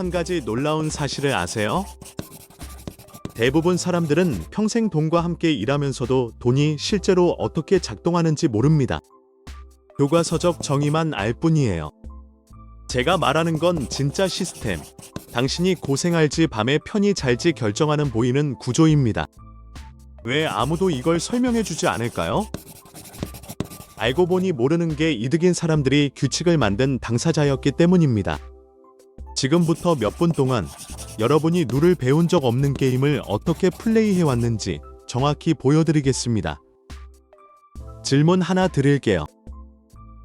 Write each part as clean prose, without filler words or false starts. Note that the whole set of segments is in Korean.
한 가지 놀라운 사실을 아세요? 대부분 사람들은 평생 돈과 함께 일하면서도 돈이 실제로 어떻게 작동하는지 모릅니다. 교과서적 정의만 알 뿐이에요. 제가 말하는 건 진짜 시스템, 당신이 고생할지 밤에 편히 잘지 결정하는 보이는 구조입니다. 왜 아무도 이걸 설명해주지 않을까요? 알고 보니 모르는 게 이득인 사람들이 규칙을 만든 당사자였기 때문입니다. 지금부터 몇 분 동안 여러분이 룰을 배운 적 없는 게임을 어떻게 플레이해왔는지 정확히 보여드리겠습니다. 질문 하나 드릴게요.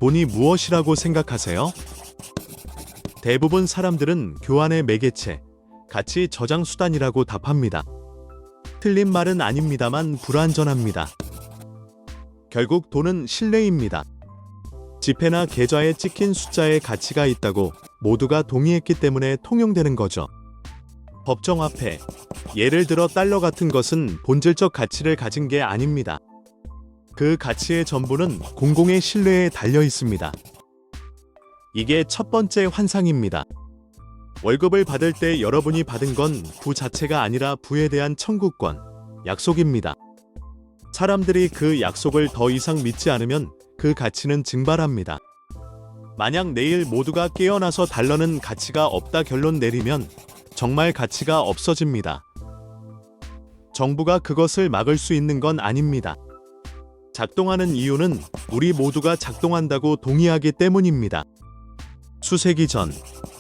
돈이 무엇이라고 생각하세요? 대부분 사람들은 교환의 매개체, 가치 저장 수단이라고 답합니다. 틀린 말은 아닙니다만 불완전합니다. 결국 돈은 신뢰입니다. 지폐나 계좌에 찍힌 숫자에 가치가 있다고 모두가 동의했기 때문에 통용되는 거죠. 법정화폐, 예를 들어 달러 같은 것은 본질적 가치를 가진 게 아닙니다. 그 가치의 전부는 공공의 신뢰에 달려 있습니다. 이게 첫 번째 환상입니다. 월급을 받을 때 여러분이 받은 건 부 자체가 아니라 부에 대한 청구권, 약속입니다. 사람들이 그 약속을 더 이상 믿지 않으면 그 가치는 증발합니다. 만약 내일 모두가 깨어나서 달러는 가치가 없다 결론 내리면 정말 가치가 없어집니다. 정부가 그것을 막을 수 있는 건 아닙니다. 작동하는 이유는 우리 모두가 작동한다고 동의하기 때문입니다. 수세기 전,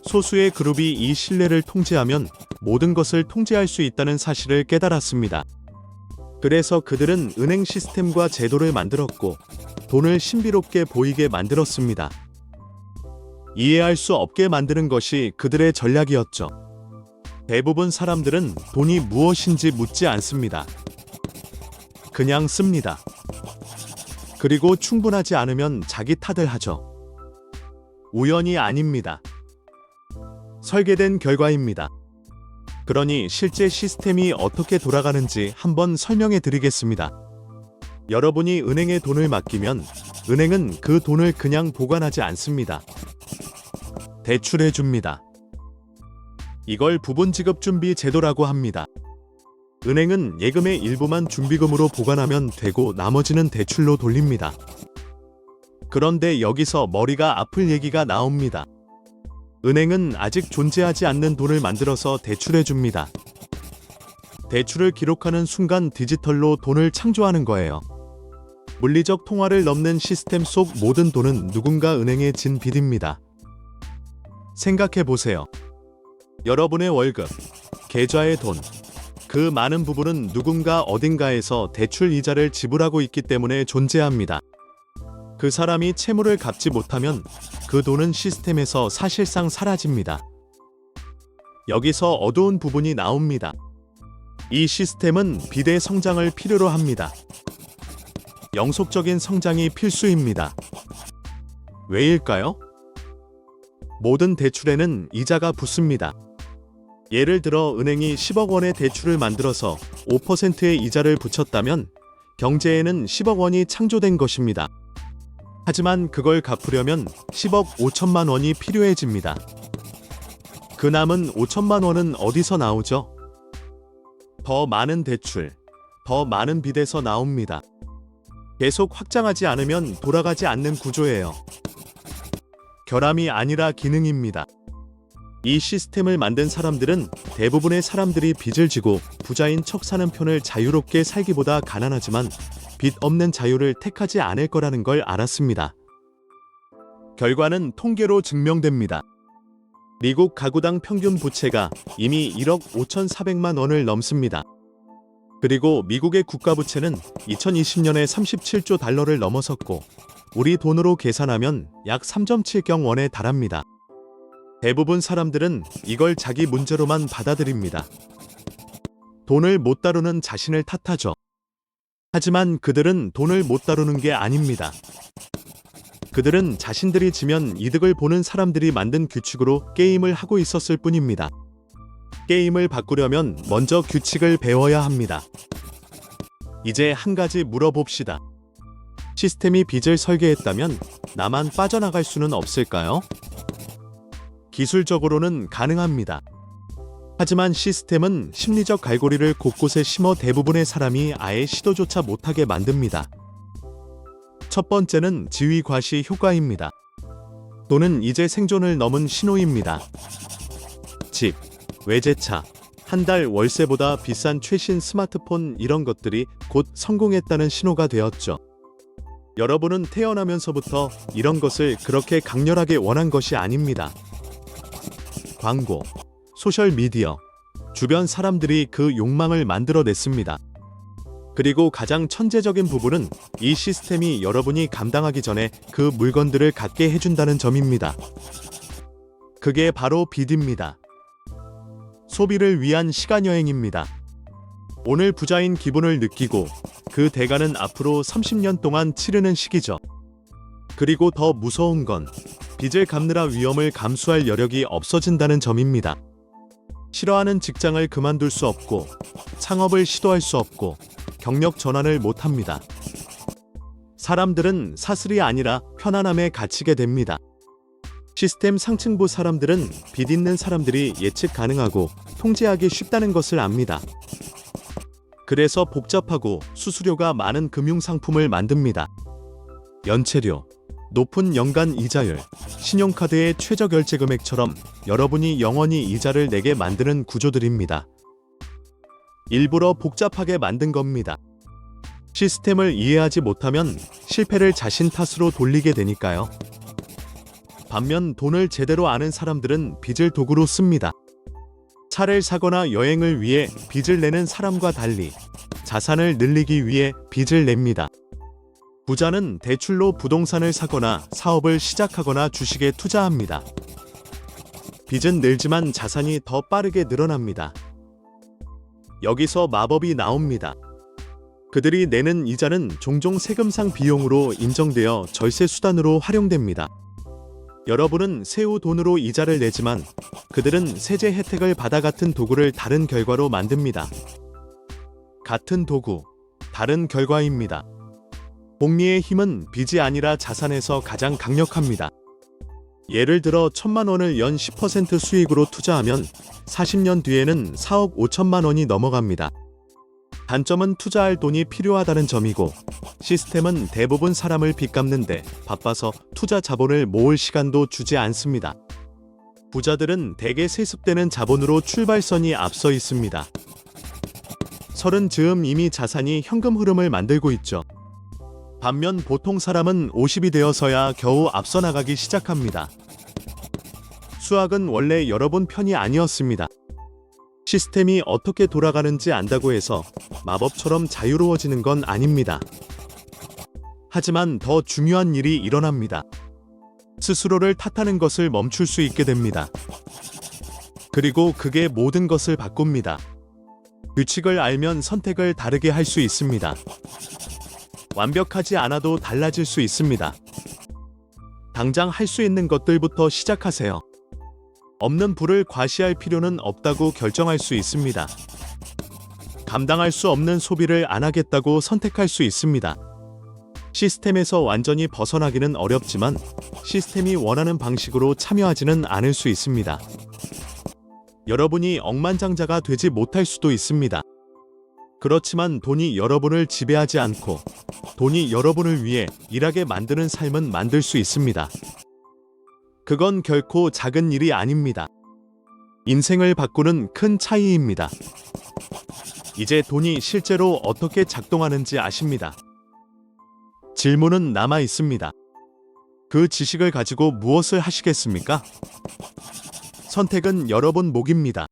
소수의 그룹이 이 신뢰를 통제하면 모든 것을 통제할 수 있다는 사실을 깨달았습니다. 그래서 그들은 은행 시스템과 제도를 만들었고 돈을 신비롭게 보이게 만들었습니다. 이해할 수 없게 만드는 것이 그들의 전략이었죠. 대부분 사람들은 돈이 무엇인지 묻지 않습니다. 그냥 씁니다. 그리고 충분하지 않으면 자기 탓을 하죠. 우연이 아닙니다. 설계된 결과입니다. 그러니 실제 시스템이 어떻게 돌아가는지 한번 설명해 드리겠습니다. 여러분이 은행에 돈을 맡기면 은행은 그 돈을 그냥 보관하지 않습니다. 대출해 줍니다. 이걸 부분지급준비 제도라고 합니다. 은행은 예금의 일부만 준비금으로 보관하면 되고 나머지는 대출로 돌립니다. 그런데 여기서 머리가 아플 얘기가 나옵니다. 은행은 아직 존재하지 않는 돈을 만들어서 대출해 줍니다. 대출을 기록하는 순간 디지털로 돈을 창조하는 거예요. 물리적 통화를 넘는 시스템 속 모든 돈은 누군가 은행에 진 빚입니다. 생각해 보세요. 여러분의 월급, 계좌의 돈, 그 많은 부분은 누군가 어딘가에서 대출 이자를 지불하고 있기 때문에 존재합니다. 그 사람이 채무를 갚지 못하면 그 돈은 시스템에서 사실상 사라집니다. 여기서 어두운 부분이 나옵니다. 이 시스템은 빚의 성장을 필요로 합니다. 영속적인 성장이 필수입니다. 왜일까요? 모든 대출에는 이자가 붙습니다. 예를 들어 은행이 10억 원의 대출을 만들어서 5%의 이자를 붙였다면 경제에는 10억 원이 창조된 것입니다. 하지만 그걸 갚으려면 10억 5천만 원이 필요해집니다. 그 남은 5천만 원은 어디서 나오죠? 더 많은 대출, 더 많은 빚에서 나옵니다. 계속 확장하지 않으면 돌아가지 않는 구조예요. 결함이 아니라 기능입니다. 이 시스템을 만든 사람들은 대부분의 사람들이 빚을 지고 부자인 척 사는 편을 자유롭게 살기보다 가난하지만 빚 없는 자유를 택하지 않을 거라는 걸 알았습니다. 결과는 통계로 증명됩니다. 미국 가구당 평균 부채가 이미 1억 5,400만 원을 넘습니다. 그리고 미국의 국가부채는 2020년에 37조 달러를 넘어섰고 우리 돈으로 계산하면 약 3.7경 원에 달합니다. 대부분 사람들은 이걸 자기 문제로만 받아들입니다. 돈을 못 다루는 자신을 탓하죠. 하지만 그들은 돈을 못 다루는 게 아닙니다. 그들은 자신들이 지면 이득을 보는 사람들이 만든 규칙으로 게임을 하고 있었을 뿐입니다. 게임을 바꾸려면 먼저 규칙을 배워야 합니다. 이제 한 가지 물어봅시다. 시스템이 빚을 설계했다면 나만 빠져나갈 수는 없을까요? 기술적으로는 가능합니다. 하지만 시스템은 심리적 갈고리를 곳곳에 심어 대부분의 사람이 아예 시도조차 못하게 만듭니다. 첫 번째는 지위 과시 효과입니다. 돈은 이제 생존을 넘은 신호입니다. 집, 외제차, 한 달 월세보다 비싼 최신 스마트폰 이런 것들이 곧 성공했다는 신호가 되었죠. 여러분은 태어나면서부터 이런 것을 그렇게 강렬하게 원한 것이 아닙니다. 광고, 소셜미디어, 주변 사람들이 그 욕망을 만들어냈습니다. 그리고 가장 천재적인 부분은 이 시스템이 여러분이 감당하기 전에 그 물건들을 갖게 해준다는 점입니다. 그게 바로 빚입니다. 소비를 위한 시간여행입니다. 오늘 부자인 기분을 느끼고 그 대가는 앞으로 30년 동안 치르는 시기죠. 그리고 더 무서운 건 빚을 갚느라 위험을 감수할 여력이 없어진다는 점입니다. 싫어하는 직장을 그만둘 수 없고 창업을 시도할 수 없고 경력 전환을 못합니다. 사람들은 사슬이 아니라 편안함에 갇히게 됩니다. 시스템 상층부 사람들은 빚 있는 사람들이 예측 가능하고 통제하기 쉽다는 것을 압니다. 그래서 복잡하고 수수료가 많은 금융상품을 만듭니다. 연체료, 높은 연간 이자율, 신용카드의 최저 결제 금액처럼 여러분이 영원히 이자를 내게 만드는 구조들입니다. 일부러 복잡하게 만든 겁니다. 시스템을 이해하지 못하면 실패를 자신 탓으로 돌리게 되니까요. 반면 돈을 제대로 아는 사람들은 빚을 도구로 씁니다. 차를 사거나 여행을 위해 빚을 내는 사람과 달리 자산을 늘리기 위해 빚을 냅니다. 부자는 대출로 부동산을 사거나 사업을 시작하거나 주식에 투자합니다. 빚은 늘지만 자산이 더 빠르게 늘어납니다. 여기서 마법이 나옵니다. 그들이 내는 이자는 종종 세금상 비용으로 인정되어 절세 수단으로 활용됩니다. 여러분은 새우 돈으로 이자를 내지만 그들은 세제 혜택을 받아 같은 도구를 다른 결과로 만듭니다. 같은 도구, 다른 결과입니다. 복리의 힘은 빚이 아니라 자산에서 가장 강력합니다. 예를 들어 1,000만 원을 연 10% 수익으로 투자하면 40년 뒤에는 4억 5천만 원이 넘어갑니다. 단점은 투자할 돈이 필요하다는 점이고 시스템은 대부분 사람을 빚 갚는데 바빠서 투자 자본을 모을 시간도 주지 않습니다. 부자들은 대개 세습되는 자본으로 출발선이 앞서 있습니다. 30즈음 이미 자산이 현금 흐름을 만들고 있죠. 반면 보통 사람은 50이 되어서야 겨우 앞서 나가기 시작합니다. 수학은 원래 여러분 편이 아니었습니다. 시스템이 어떻게 돌아가는지 안다고 해서 마법처럼 자유로워지는 건 아닙니다. 하지만 더 중요한 일이 일어납니다. 스스로를 탓하는 것을 멈출 수 있게 됩니다. 그리고 그게 모든 것을 바꿉니다. 규칙을 알면 선택을 다르게 할 수 있습니다. 완벽하지 않아도 달라질 수 있습니다. 당장 할 수 있는 것들부터 시작하세요. 없는 부를 과시할 필요는 없다고 결정할 수 있습니다. 감당할 수 없는 소비를 안 하겠다고 선택할 수 있습니다. 시스템에서 완전히 벗어나기는 어렵지만 시스템이 원하는 방식으로 참여하지는 않을 수 있습니다. 여러분이 억만장자가 되지 못할 수도 있습니다. 그렇지만 돈이 여러분을 지배하지 않고 돈이 여러분을 위해 일하게 만드는 삶은 만들 수 있습니다. 그건 결코 작은 일이 아닙니다. 인생을 바꾸는 큰 차이입니다. 이제 돈이 실제로 어떻게 작동하는지 아십니다. 질문은 남아 있습니다. 그 지식을 가지고 무엇을 하시겠습니까? 선택은 여러분 몫입니다.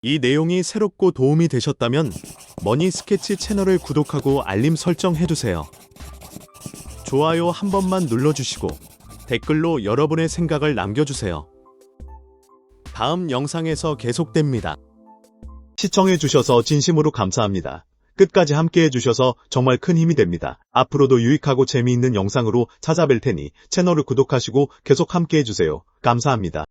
이 내용이 새롭고 도움이 되셨다면 머니 스케치 채널을 구독하고 알림 설정해두세요. 좋아요 한 번만 눌러주시고 댓글로 여러분의 생각을 남겨주세요. 다음 영상에서 계속됩니다. 시청해주셔서 진심으로 감사합니다. 끝까지 함께해주셔서 정말 큰 힘이 됩니다. 앞으로도 유익하고 재미있는 영상으로 찾아뵐 테니 채널을 구독하시고 계속 함께해주세요. 감사합니다.